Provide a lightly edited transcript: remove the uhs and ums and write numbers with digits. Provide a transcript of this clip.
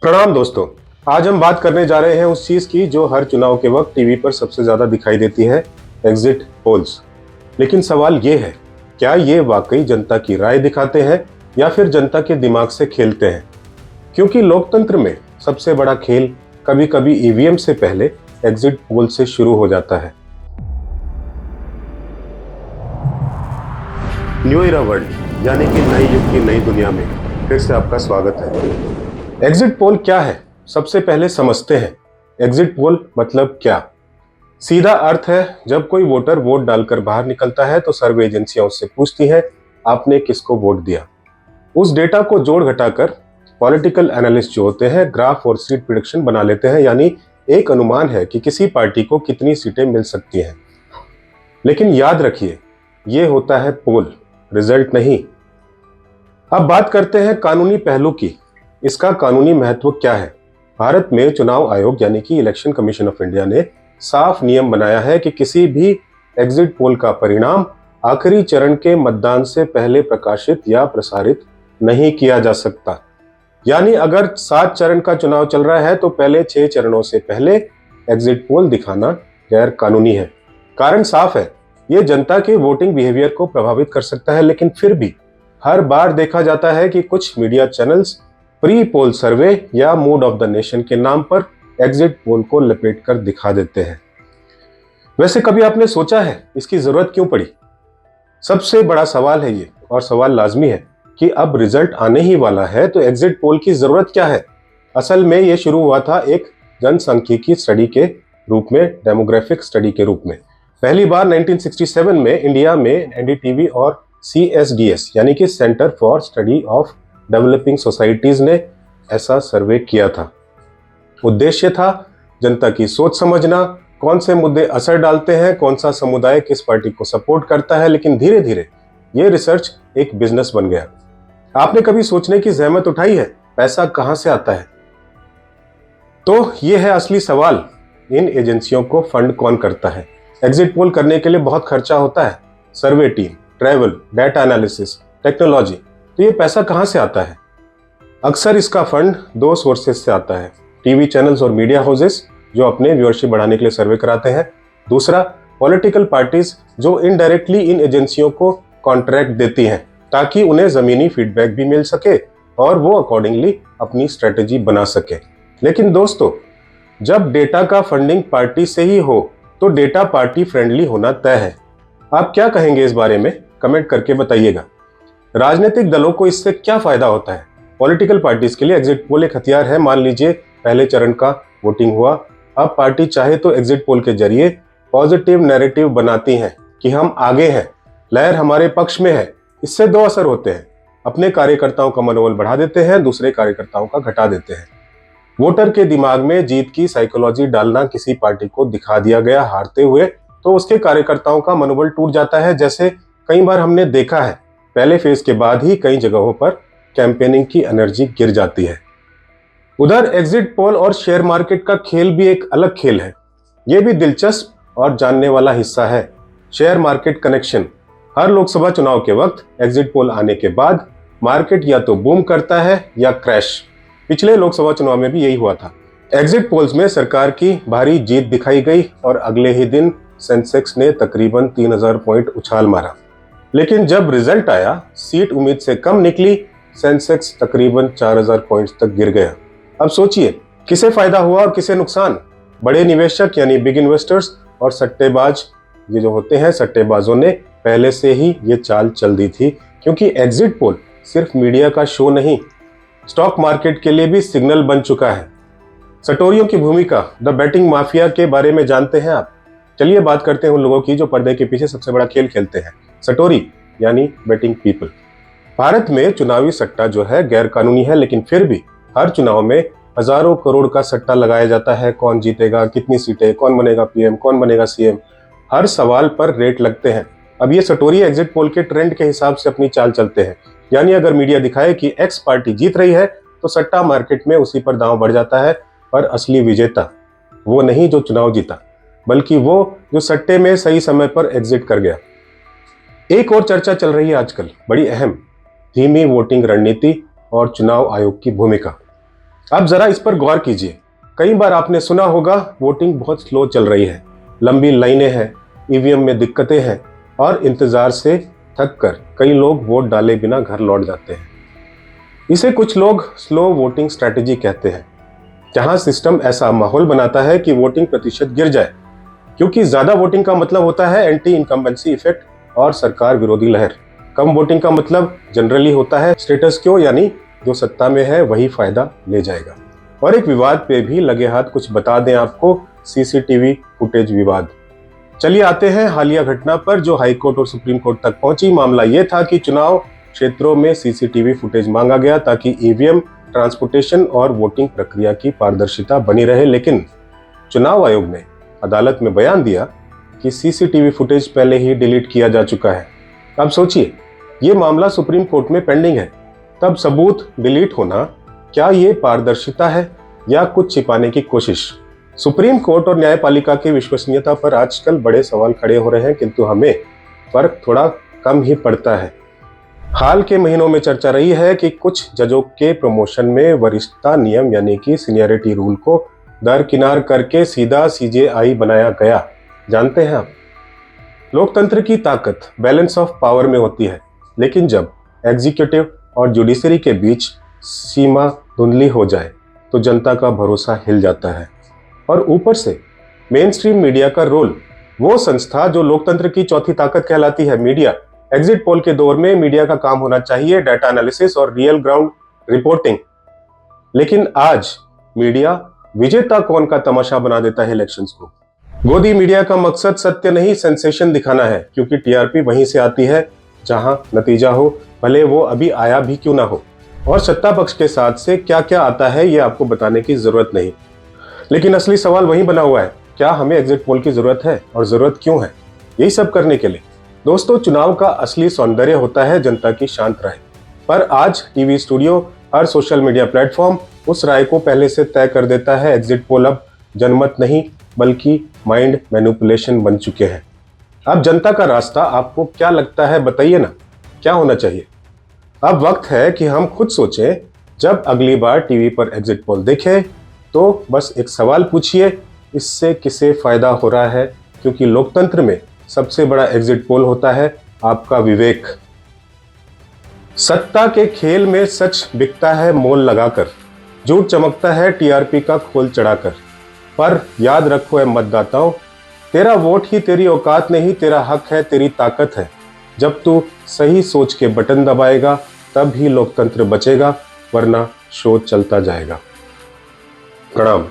प्रणाम दोस्तों। आज हम बात करने जा रहे हैं उस चीज की जो हर चुनाव के वक्त टीवी पर सबसे ज्यादा दिखाई देती है, एग्जिट पोल्स। लेकिन सवाल ये है, क्या ये वाकई जनता की राय दिखाते हैं या फिर जनता के दिमाग से खेलते हैं? क्योंकि लोकतंत्र में सबसे बड़ा खेल कभी कभी ईवीएम से पहले एग्जिट पोल से शुरू हो जाता है। न्यू इरा वर्ल्ड यानी कि नए युग की नई दुनिया में फिर से आपका स्वागत है। एग्जिट पोल क्या है, सबसे पहले समझते हैं। एग्जिट पोल मतलब क्या? सीधा अर्थ है, जब कोई वोटर वोट डालकर बाहर निकलता है तो सर्वे एजेंसियां उससे पूछती हैं आपने किसको वोट दिया। उस डेटा को जोड़ घटाकर पॉलिटिकल एनालिस्ट जो होते हैं ग्राफ और सीट प्रेडिक्शन बना लेते हैं, यानी एक अनुमान है कि किसी पार्टी को कितनी सीटें मिल सकती हैं। लेकिन याद रखिए, ये होता है पोल, रिजल्ट नहीं। अब बात करते हैं कानूनी पहलू की। इसका कानूनी महत्व क्या है? भारत में चुनाव आयोग यानी कि इलेक्शन कमीशन ऑफ इंडिया ने साफ नियम बनाया है कि किसी भी एग्जिट पोल का परिणाम आखिरी चरण के मतदान से पहले प्रकाशित या प्रसारित नहीं किया जा सकता। यानी अगर 7 चरण का चुनाव चल रहा है तो पहले 6 चरणों से पहले एग्जिट पोल दिखाना गैर कानूनी है। कारण साफ है, ये जनता के वोटिंग बिहेवियर को प्रभावित कर सकता है। लेकिन फिर भी हर बार देखा जाता है कि कुछ मीडिया चैनल्स प्री पोल सर्वे या मूड ऑफ द नेशन के नाम पर एग्जिट पोल को लपेटकर दिखा देते हैं। वैसे कभी आपने सोचा है इसकी जरूरत क्यों पड़ी? सबसे बड़ा सवाल है ये, और सवाल लाजमी है कि अब रिजल्ट आने ही वाला है तो एग्जिट पोल की जरूरत क्या है? असल में ये शुरू हुआ था एक जनसांख्यिकी स्टडी के रूप में, डेमोग्राफिक स्टडी के रूप में। पहली बार 1967 में इंडिया में एनडीटीवी और CSDS यानी कि centre for study of developing societies ने ऐसा सर्वे किया था। उद्देश्य था जनता की सोच समझना, कौन से मुद्दे असर डालते हैं, कौन सा समुदाय किस पार्टी को सपोर्ट करता है। लेकिन धीरे धीरे ये रिसर्च एक बिजनेस बन गया। आपने कभी सोचने की जहमत उठाई है पैसा कहां से आता है? तो ये है असली सवाल, इन एजेंसियों को फंड कौन करता है? एग्जिट पोल करने के लिए बहुत खर्चा होता है, survey team, travel, data analysis, technology. तो ये पैसा कहां से आता है? अक्सर इसका फंड 2 सोर्सेस से आता है। टीवी चैनल्स और मीडिया हाउसेस जो अपने व्यूअरशिप बढ़ाने के लिए सर्वे कराते हैं। दूसरा, पॉलिटिकल पार्टीज जो इनडायरेक्टली इन एजेंसियों को कॉन्ट्रैक्ट देती हैं ताकि उन्हें जमीनी फीडबैक भी मिल सके और वो अकॉर्डिंगली अपनी स्ट्रेटेजी बना सके। लेकिन दोस्तों, जब डेटा का फंडिंग पार्टी से ही हो तो डेटा पार्टी फ्रेंडली होना तय है। आप क्या कहेंगे इस बारे में? कमेंट करके बताइएगा। राजनीतिक दलों को इससे क्या फायदा होता है? पॉलिटिकल पार्टीज के लिए एग्जिट पोल एक हथियार है। मान लीजिए पहले चरण का वोटिंग हुआ, अब पार्टी चाहे तो एग्जिट पोल के जरिए पॉजिटिव नैरेटिव बनाती हैं कि हम आगे हैं, लहर हमारे पक्ष में है। इससे 2 असर होते हैं, अपने कार्यकर्ताओं का मनोबल बढ़ा देते हैं, दूसरे कार्यकर्ताओं का घटा देते हैं। वोटर के दिमाग में जीत की साइकोलॉजी डालना, किसी पार्टी को दिखा दिया गया हारते हुए तो उसके कार्यकर्ताओं का मनोबल टूट जाता है। जैसे कई बार हमने देखा है, पहले फेज के बाद ही कई जगहों पर कैंपेनिंग की एनर्जी गिर जाती है। उधर एग्जिट पोल और शेयर मार्केट का खेल भी एक अलग खेल है। यह भी दिलचस्प और जानने वाला हिस्सा है। Share market connection. हर लोकसभा चुनाव के वक्त एग्जिट पोल आने के बाद मार्केट या तो बूम करता है या क्रैश। पिछले लोकसभा चुनाव में भी यही हुआ था। एग्जिट पोल्स में सरकार की भारी जीत दिखाई गई और अगले ही दिन सेंसेक्स ने तकरीबन 3000 पॉइंट उछाल मारा। लेकिन जब रिजल्ट आया, सीट उम्मीद से कम निकली, सेंसेक्स तकरीबन 4000 पॉइंट्स तक गिर गया। अब सोचिए किसे फायदा हुआ और किसे नुकसान? बड़े निवेशक यानी बिग इन्वेस्टर्स और सट्टेबाज, ये जो होते हैं सट्टेबाजों ने पहले से ही ये चाल चल दी थी, क्योंकि एग्जिट पोल सिर्फ मीडिया का शो नहीं, स्टॉक मार्केट के लिए भी सिग्नल बन चुका है। सटोरियों की भूमिका, द बैटिंग माफिया के बारे में जानते हैं आप? चलिए बात करते हैं उन लोगों की जो पर्दे के पीछे सबसे बड़ा खेल खेलते हैं, सटोरी यानी बेटिंग पीपल। भारत में चुनावी सट्टा जो है गैर कानूनी है, लेकिन फिर भी हर चुनाव में हजारों करोड़ का सट्टा लगाया जाता है। कौन जीतेगा, कितनी सीटें, कौन बनेगा पीएम, कौन बनेगा सीएम, हर सवाल पर रेट लगते हैं। अब ये सटोरी एग्जिट पोल के ट्रेंड के हिसाब से अपनी चाल चलते हैं। यानी अगर मीडिया दिखाए कि एक्स पार्टी जीत रही है तो सट्टा मार्केट में उसी पर दांव बढ़ जाता है। पर असली विजेता वो नहीं जो चुनाव जीता, बल्कि वो जो सट्टे में सही समय पर एग्जिट कर गया। एक और चर्चा चल रही है आजकल, बड़ी अहम, धीमी वोटिंग रणनीति और चुनाव आयोग की भूमिका। अब जरा इस पर गौर कीजिए। कई बार आपने सुना होगा वोटिंग बहुत स्लो चल रही है, लंबी लाइनें हैं, ईवीएम में दिक्कतें हैं और इंतजार से थक कर कई लोग वोट डाले बिना घर लौट जाते हैं। इसे कुछ लोग स्लो वोटिंग स्ट्रैटेजी कहते हैं, जहां सिस्टम ऐसा माहौल बनाता है कि वोटिंग प्रतिशत गिर जाए, क्योंकि ज्यादा वोटिंग का मतलब होता है एंटी इनकम्बेंसी इफेक्ट और सरकार विरोधी लहर। कम वोटिंग का मतलब जनरली होता है स्टेटस क्यो, यानी जो सत्ता में है वही फायदा ले जाएगा। और एक विवाद पे भी लगे हाथ कुछ बता दें आपको, सीसीटीवी फुटेज विवाद। चलिए आते हैं हालिया घटना पर जो हाईकोर्ट और सुप्रीम कोर्ट तक पहुंची। मामला यह था कि चुनाव क्षेत्रों में सीसीटीवी फुटेज मांगा गया ताकि ईवीएम, ट्रांसपोर्टेशन और वोटिंग प्रक्रिया की पारदर्शिता बनी रहे, लेकिन चुनाव आयोग ने अदालत में बयान दिया कि सीसीटीवी फुटेज पहले ही डिलीट किया जा चुका है। अब सोचिए, ये मामला सुप्रीम कोर्ट में पेंडिंग है, तब सबूत डिलीट होना, क्या ये पारदर्शिता है या कुछ छिपाने की कोशिश? सुप्रीम कोर्ट और न्यायपालिका की विश्वसनीयता पर आजकल बड़े सवाल खड़े हो रहे हैं, किंतु हमें फर्क थोड़ा कम ही पड़ता है। हाल के महीनों में चर्चा रही है कि कुछ जजों के प्रमोशन में वरिष्ठता नियम यानी कि सीनियरिटी रूल को दरकिनार करके सीधा सीजेआई बनाया गया। जानते हैं आप, लोकतंत्र की ताकत बैलेंस ऑफ पावर में होती है, लेकिन जब एग्जीक्यूटिव और जुडिशरी के बीच सीमा धुंधली हो जाए तो जनता का भरोसा हिल जाता है। और ऊपर से मेन स्ट्रीम मीडिया का रोल, वो संस्था जो लोकतंत्र की चौथी ताकत कहलाती है, मीडिया। एग्जिट पोल के दौर में मीडिया का काम होना चाहिए डाटा एनालिसिस और रियल ग्राउंड रिपोर्टिंग, लेकिन आज मीडिया विजेता कौन का तमाशा बना देता है इलेक्शंस को। गोदी मीडिया का मकसद सत्य नहीं सेंसेशन दिखाना है, क्योंकि टीआरपी वहीं से आती है जहां नतीजा हो, भले वो अभी आया भी क्यों ना हो। और सत्ता पक्ष के साथ से क्या क्या आता है ये आपको बताने की जरूरत नहीं, लेकिन असली सवाल वहीं बना हुआ है, क्या हमें एग्जिट पोल की जरूरत है और जरूरत क्यों है? यही सब करने के लिए दोस्तों, चुनाव का असली सौंदर्य होता है जनता की शांत राय। पर आज टीवी स्टूडियो, हर सोशल मीडिया प्लेटफॉर्म उस राय को पहले से तय कर देता है। एग्जिट पोल अब जनमत नहीं बल्कि माइंड मैनिपुलेशन बन चुके हैं। अब जनता का रास्ता आपको क्या लगता है, बताइए ना, क्या होना चाहिए? अब वक्त है कि हम खुद सोचें। जब अगली बार टीवी पर एग्जिट पोल देखें तो बस एक सवाल पूछिए, इससे किसे फायदा हो रहा है? क्योंकि लोकतंत्र में सबसे बड़ा एग्जिट पोल होता है आपका विवेक। सत्ता के खेल में सच बिकता है मोल लगाकर, झूठ चमकता है टीआरपी का खोल चढ़ाकर। पर याद रखो है मतदाताओं, तेरा वोट ही तेरी औकात नहीं, तेरा हक है, तेरी ताकत है। जब तू सही सोच के बटन दबाएगा तब ही लोकतंत्र बचेगा, वरना शो चलता जाएगा। प्रणाम।